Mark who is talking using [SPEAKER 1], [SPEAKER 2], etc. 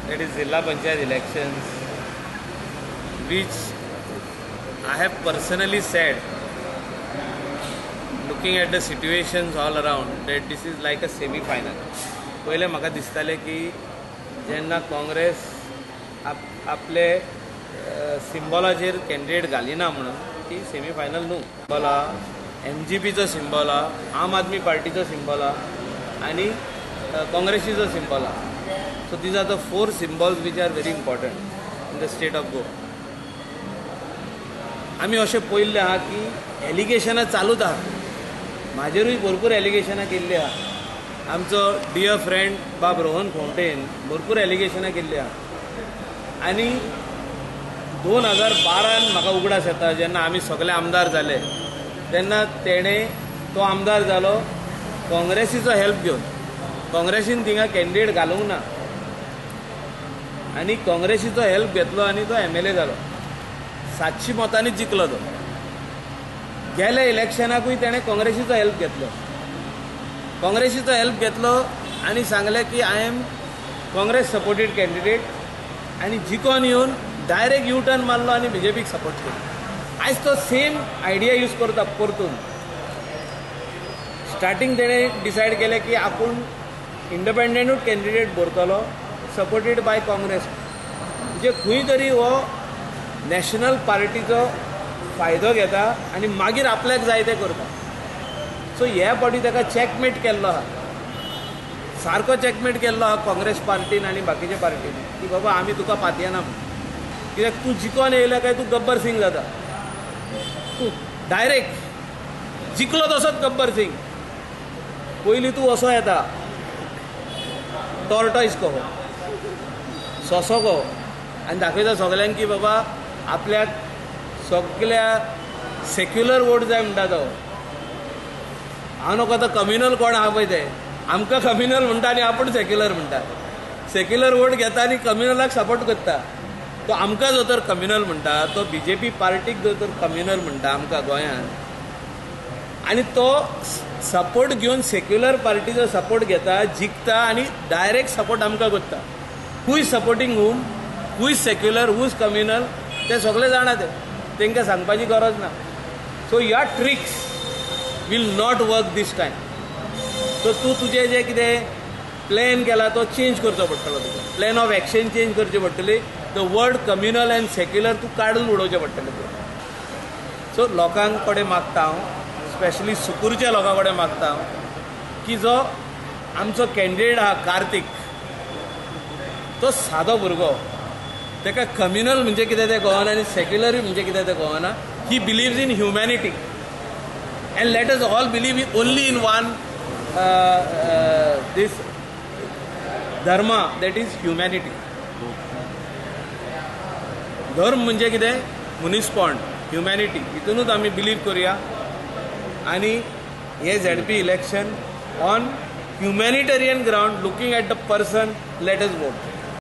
[SPEAKER 1] that is Zilla Panchayat elections, which I have personally said, looking at the situations all around, that this is like a semi-final. पहिले म्हाका दिसताले की जेन्ना काँग्रेस आपले सिंबॉलाचेर candidate घालिना म्हणून ती सेमीफायनल न्हू. सिंबॉल आहा MGPचो सिंबॉल आहा, आम आदमी पार्टीचो सिंबॉल आहा आनी काँग्रेसीचो सिंबॉल आहा. So these are the 4 symbols which are very important in the state of Goa. आमी अशें पळयल्लें आहा की एलिगेशनां चालूच आहा. म्हाजेरूय भरपूर एलिगेशनां केल्लीं आहा. आमचो डियर फ्रेंड बाब रोहन फोंटेन भरपूर एलिगेशनां केल्लीं आहा. आनी 2012 म्हाका उगडास येता जेन्ना आमी सगळे आमदार जाले तेन्ना तेणें तो आमदार जालो काँग्रेसीचो हेल्प घेवन. काँग्रेसीन थिंगा कॅन्डिडेट घालूंक ना आनी काँग्रेसीचो हेल्प घेतलो आनी तो MLA जालो. 700 मतांनी जिखलो तो. गेल्या इलेक्शनाकूय तेणें काँग्रेसीचो हेल्प घेतलो. काँग्रेसीचो हेल्प घेतलो आनी सांगलें की I am Congress supported candidate आनी जिखोन येवन डायरेक्ट यू टर्न मारलो आनी BJPक सपोर्ट केलो. आयज तो सेम आयडिया यूज करता परतून. स्टार्टींग तेणें डिसायड केलें की आपूण इंडिपेंडंटूच कॅन्डिडेट भरतलो सपोर्टेड बाय काँग्रेस. म्हणजे खंय तरी हो नॅशनल पार्टीचो फायदो घेता आनी मागीर आपल्याक जाय तें करता. सो ह्या फावटी ताका चॅकमेट केल्लो आहा. सारको चॅकमेट केल्लो आहा काँग्रेस पार्टीन आनी बाकीच्या पार्टीन की बाबा आमी तुका पातयना म्हणून. कित्याक तूं जिखोन येयला काय तूं गब्बर सिंग जाता. तूं डायरेक्ट जिखलो तसोच गब्बर सिंग. पयलीं तूं असो येता टॉर्टॉयस कहो सोंसो कहो आनी दाखयता सगल्यांक की बाबा आपल्याक सगळ्या सेक्युलर वोट जाय म्हणटा तो. हांव नको आतां कम्युनल कोण आहा पळय ते आमकां कम्युनल म्हणटा आनी आपूण सेक्युलर म्हणटा. सेक्युलर वोट घेता आनी कम्युनलाक सपोर्ट करता. तो आमकां जो तर कम्युनल म्हणटा तो BJP पार्टीक जो तर कम्युनल म्हणटा आमकां गोंयांत आनी तो सपोर्ट घेवन सेक्युलर पार्टीचो सपोर्ट घेता जिखता आनी डायरेक्ट सपोर्ट आमकां करता. Who is supporting hmm, who is secular, who is communal ते सगळे जाणा ते. तांकां सांगपाची गरज ना. सो ह्या tricks will not work this time. So तूं तुजें जें कितें प्लॅन केला तो चेंज करचो पडटलो. तुका प्लॅन ऑफ एक्शन चेंज करची पडटली. The word communal end secular तूं काडून उडोवचें पडटलें. सो लोकांक कडेन मागता हांव, स्पेशली सुकूरच्या लोकां कडेन मागता हांव की जो आमचो कॅन्डिडेट आहा कार्तिक तो सादो भुरगो. ताका कम्युनल म्हणजे कितें तें कळना आनी सेक्युलरूय म्हणजे कितें तें कळना. He believes in humanity and let us all believe only in one this dharma that is humanity. धर्म म्हणजे कितें मुनिसपण ह्युमॅनिटी हितूनच आमी बिलीव करुया आनी हे ZP election on humanitarian ground looking at the person let us vote.